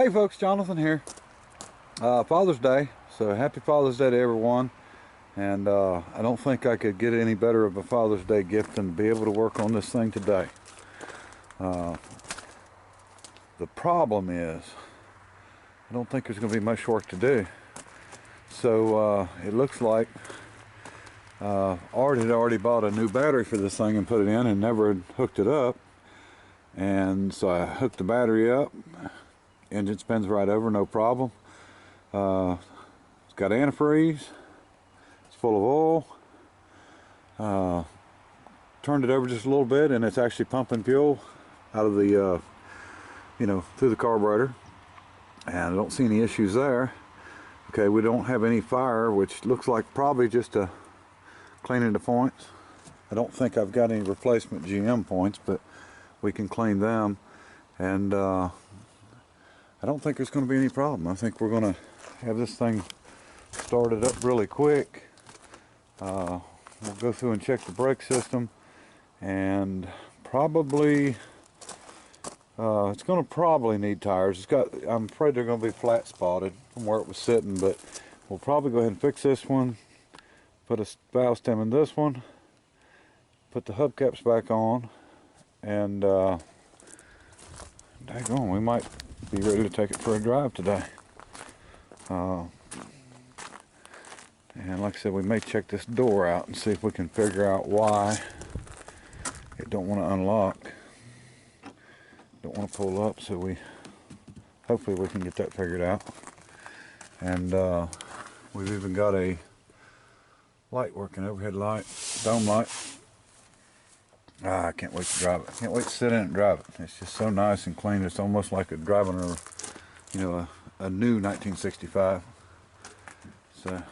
Hey folks, Jonathan here. Father's Day, so happy Father's Day to everyone. And I don't think I could get any better of a Father's Day gift than to be able to work on this thing today. The problem is, I don't think there's going to be much work to do. So it looks like Art had already bought a new battery for this thing and put it in and never had hooked it up. And so I hooked the battery up. Engine spins right over, no problem. It's got antifreeze. It's full of oil. Turned it over just a little bit, and it's actually pumping fuel out of the, through the carburetor. And I don't see any issues there. Okay, we don't have any fire, which looks like probably just a cleaning the points. I don't think I've got any replacement GM points, but we can clean them. And I don't think there's going to be any problem. I think we're going to have this thing started up really quick. We'll go through and check the brake system, and probably it's going to probably need tires. I'm afraid they're going to be flat spotted from where it was sitting, but we'll probably go ahead and fix this one, put a valve stem in this one, put the hubcaps back on, and daggone, we might be ready to take it for a drive today. And like I said, we may check this door out and see if we can figure out why it don't want to unlock. Don't want to pull up, so hopefully we can get that figured out. And we've even got a light working, overhead light, dome light. I can't wait to drive it. I can't wait to sit in it and drive it. It's just so nice and clean. It's almost like driving a new 1965. So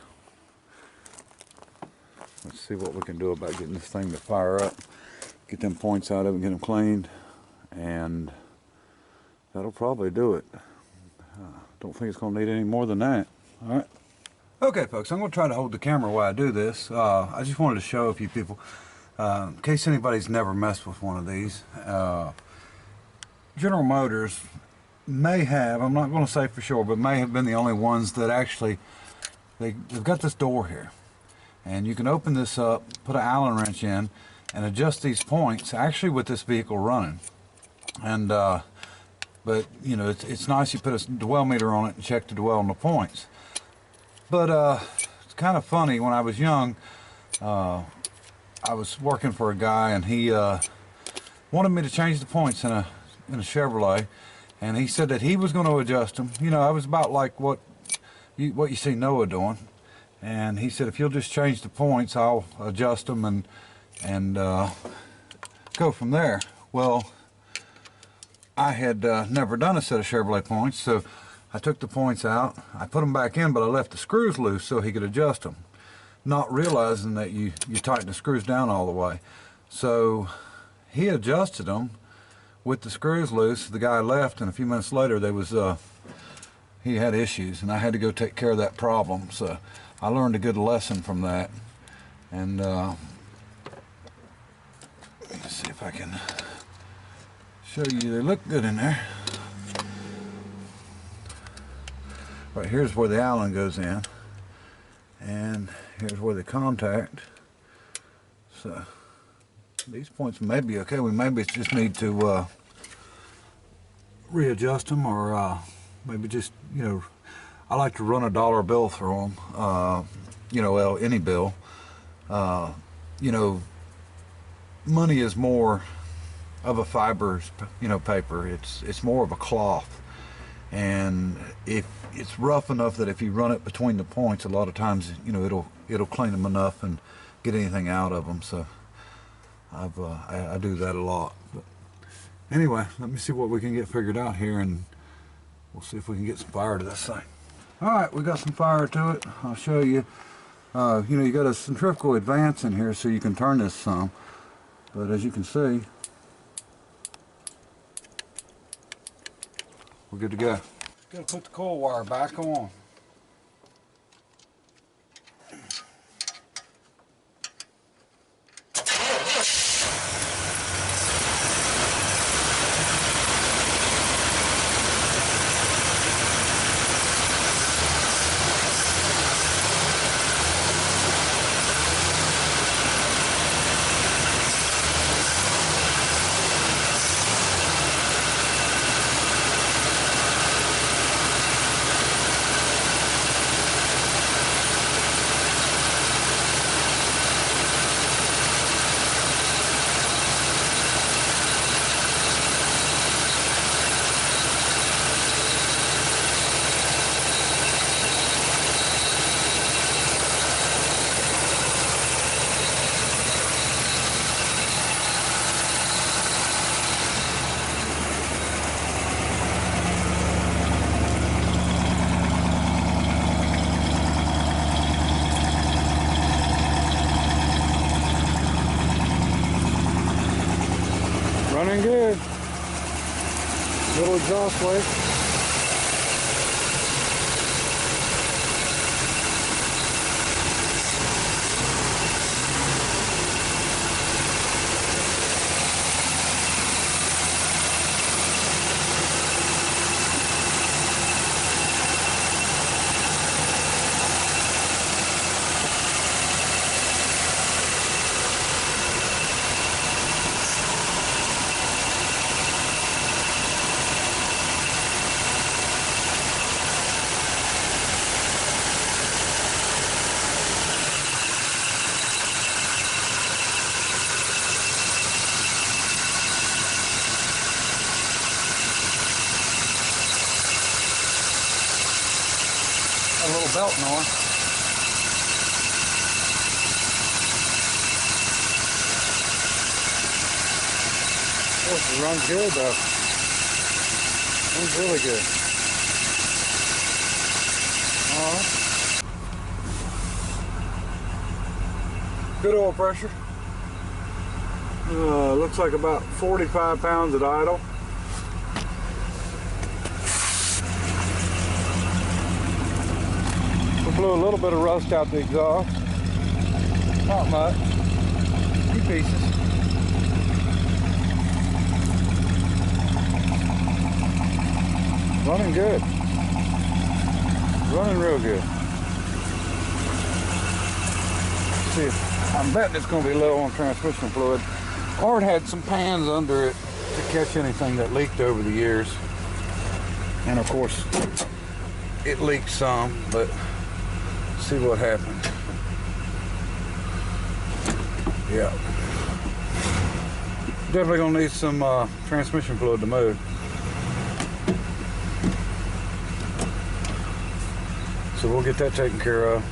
let's see what we can do about getting this thing to fire up. Get them points out of it, get them cleaned, and that'll probably do it. Don't think it's going to need any more than that. All right. Okay, folks, I'm going to try to hold the camera while I do this. I just wanted to show a few people. In case anybody's never messed with one of these, General Motors may have, I'm not going to say for sure, but may have been the only ones that actually, they've got this door here. And you can open this up, put an Allen wrench in, and adjust these points, actually with this vehicle running. And, but, it's nice you put a dwell meter on it and check the dwell on the points. But it's kind of funny, when I was young, I was working for a guy, and he wanted me to change the points in a Chevrolet, and he said that he was going to adjust them. I was about like what you see Noah doing, and he said if you'll just change the points, I'll adjust them and go from there. Well, I had never done a set of Chevrolet points, so I took the points out, I put them back in, but I left the screws loose so he could adjust them, not realizing that you tighten the screws down all the way. So he adjusted them with the screws loose. The guy left, and a few minutes later he had issues, and I had to go take care of that problem. So I learned a good lesson from that. And let's see if I can show you. They look good in there. Right, here's where the Allen goes in, and here's where the contact. So these points may be okay. We maybe just need to readjust them, or maybe just, I like to run a dollar bill through them, well, any bill. Money is more of a fibrous, paper. It's more of a cloth. And if it's rough enough that if you run it between the points, a lot of times, it'll clean them enough and get anything out of them. So I do that a lot. But anyway, let me see what we can get figured out here, and we'll see if we can get some fire to this thing. All right, we got some fire to it. I'll show you. You got a centrifugal advance in here, so you can turn this some. But as you can see, we're good to go. Got to put the coil wire back on. Running good. Little exhaust leak. A little belt noise. This runs good though. Runs really good. Alright. Good oil pressure. Looks like about 45 pounds at idle. Blew a little bit of rust out the exhaust. Not much. A few pieces. Running good. Running real good. See, I'm betting it's going to be low on transmission fluid. Art had some pans under it to catch anything that leaked over the years. And of course, it leaked some, but see what happened. Yeah. Definitely gonna need some transmission fluid to move. So we'll get that taken care of.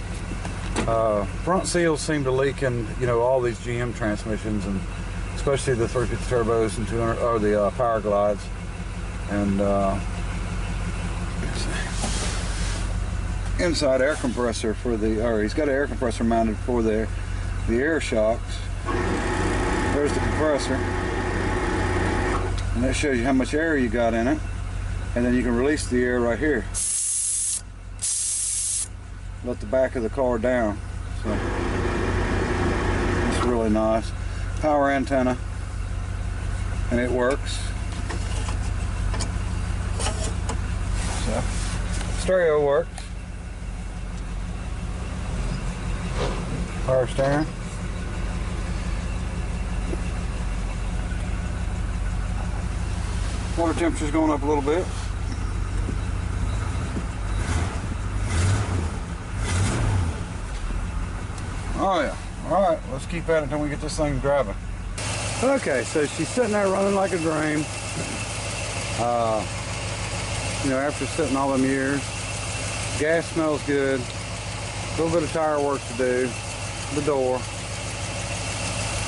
Front seals seem to leak in, you know, all these GM transmissions, and especially the 350 turbos and 200 or the Power Glides. And inside air compressor for the, or he's got an air compressor mounted for the air shocks. There's the compressor, and that shows you how much air you got in it, and then you can release the air right here. Let the back of the car down. So it's really nice. Power antenna, and it works. So stereo works. Power steering. Water temperature's going up a little bit. Oh yeah. Alright, let's keep at it until we get this thing driving. Okay, so she's sitting there running like a dream. You know, after sitting all them years. Gas smells good. A little bit of tire work to do. The door.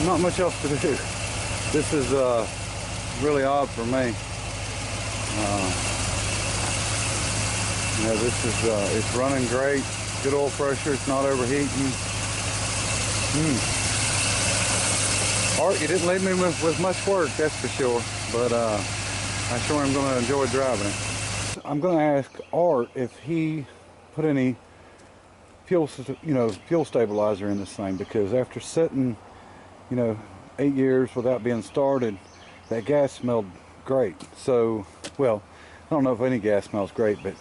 Not much else to do. This is really odd for me. You know, this is it's running great. Good oil pressure. It's not overheating. Art, you didn't leave me with much work, that's for sure. But I sure am going to enjoy driving it. I'm going to ask Art if he put any fuel stabilizer in this thing, because after sitting, 8 years without being started, that gas smelled great. So, well, I don't know if any gas smells great, but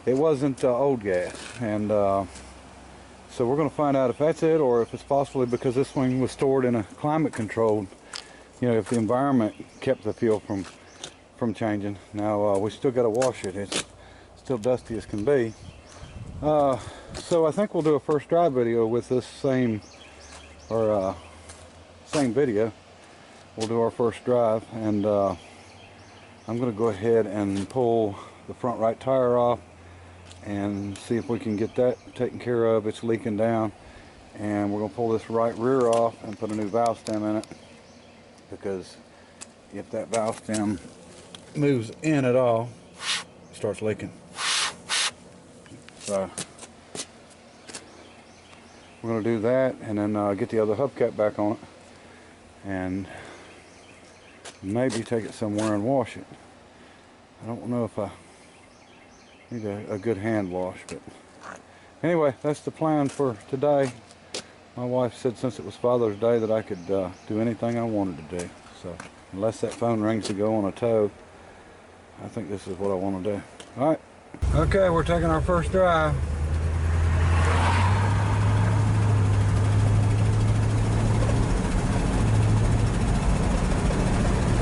it wasn't old gas. And so we're going to find out if that's it, or if it's possibly because this one was stored in a climate controlled, if the environment kept the fuel from changing. Now we still got to wash it. It's still dusty as can be. So I think we'll do a first drive video with this same video. We'll do our first drive, and I'm going to go ahead and pull the front right tire off and see if we can get that taken care of. It's leaking down, and we're going to pull this right rear off and put a new valve stem in it, because if that valve stem moves in at all, it starts leaking. So we're going to do that, and then get the other hubcap back on it, and maybe take it somewhere and wash it. I don't know if I need a good hand wash, but anyway, that's the plan for today. My wife said since it was Father's Day that I could do anything I wanted to do. So unless that phone rings to go on a tow, I think this is what I want to do. All right. Okay, we're taking our first drive.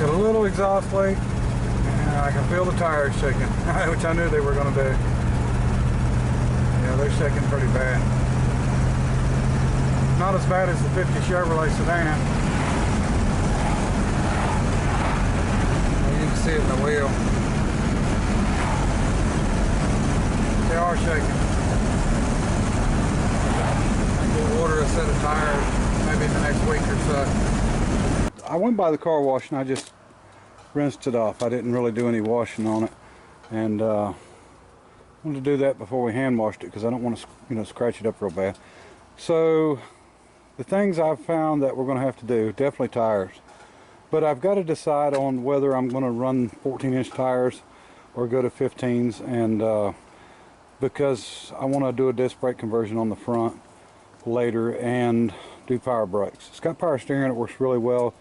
Got a little exhaust leak, and I can feel the tires shaking, which I knew they were going to do. Yeah, they're shaking pretty bad. Not as bad as the 50 Chevrolet sedan. You can see it in the wheel. They are shaking. We'll order a set of tires maybe in the next week or so. I went by the car wash and I just rinsed it off. I didn't really do any washing on it, and I wanted to do that before we hand washed it because I don't want to, scratch it up real bad. So the things I've found that we're going to have to do, definitely tires. But I've got to decide on whether I'm going to run 14-inch tires or go to 15s, and because I want to do a disc brake conversion on the front later and do power brakes. It's got power steering, it works really well.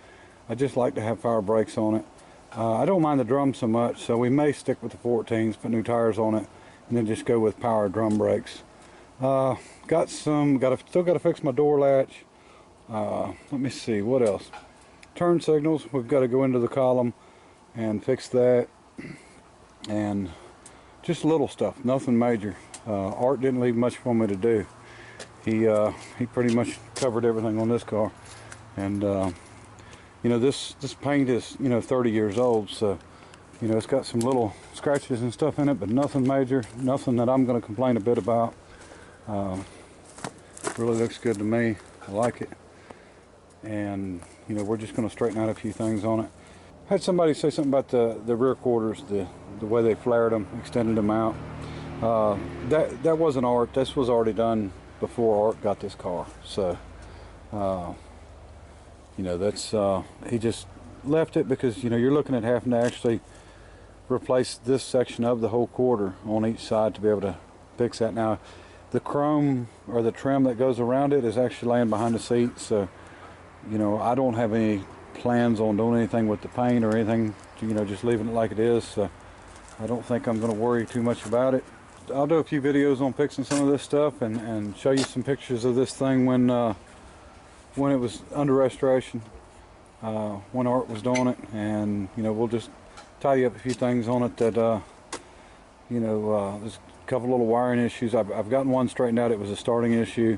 I just like to have power brakes on it. I don't mind the drum so much, so we may stick with the 14s, put new tires on it, and then just go with power drum brakes. Still got to fix my door latch. Let me see, what else? Turn signals, we've got to go into the column and fix that, and just little stuff, nothing major. Art didn't leave much for me to do. He pretty much covered everything on this car, and this paint is 30 years old, so it's got some little scratches and stuff in it, but nothing major, nothing that I'm going to complain a bit about. Really looks good to me. I like it. And we're just going to straighten out a few things on it. I had somebody say something about the rear quarters, the way they flared them, extended them out. That wasn't Art. This was already done before Art got this car. So that's he just left it because you're looking at having to actually replace this section of the whole quarter on each side to be able to fix that. Now the chrome or the trim that goes around it is actually laying behind the seat, so I don't have any plans on doing anything with the paint or anything, just leaving it like it is, so I don't think I'm going to worry too much about it. I'll do a few videos on fixing some of this stuff and show you some pictures of this thing when it was under restoration, when Art was doing it, and we'll just tidy up a few things on it that there's a couple little wiring issues. I've gotten one straightened out. It was a starting issue,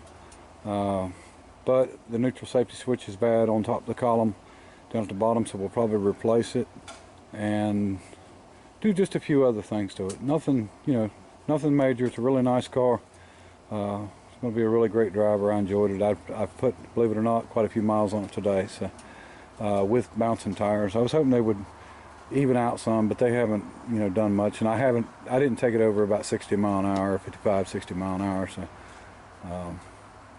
but the neutral safety switch is bad on top of the column down at the bottom, so we'll probably replace it and do just a few other things to it. Nothing nothing major. It's a really nice car. It's going to be a really great driver. I enjoyed it. I've put, believe it or not, quite a few miles on it today, so with bouncing tires. I was hoping they would even out some, but they haven't done much, and I didn't take it over about 60 mile an hour, 55, 60 mile an hour, so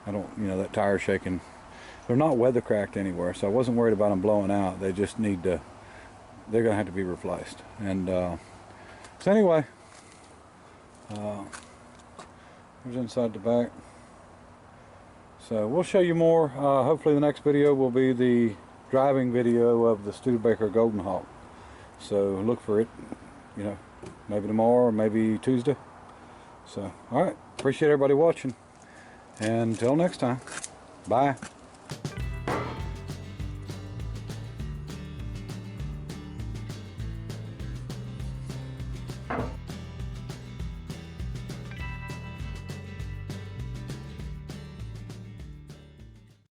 I don't, that tire shaking. They're not weather cracked anywhere, so I wasn't worried about them blowing out. They just need to, they're going to have to be replaced. And so anyway, here's inside the back. So we'll show you more. Hopefully the next video will be the driving video of the Studebaker Golden Hawk. So look for it, maybe tomorrow or maybe Tuesday. So, alright, appreciate everybody watching. And until next time, bye.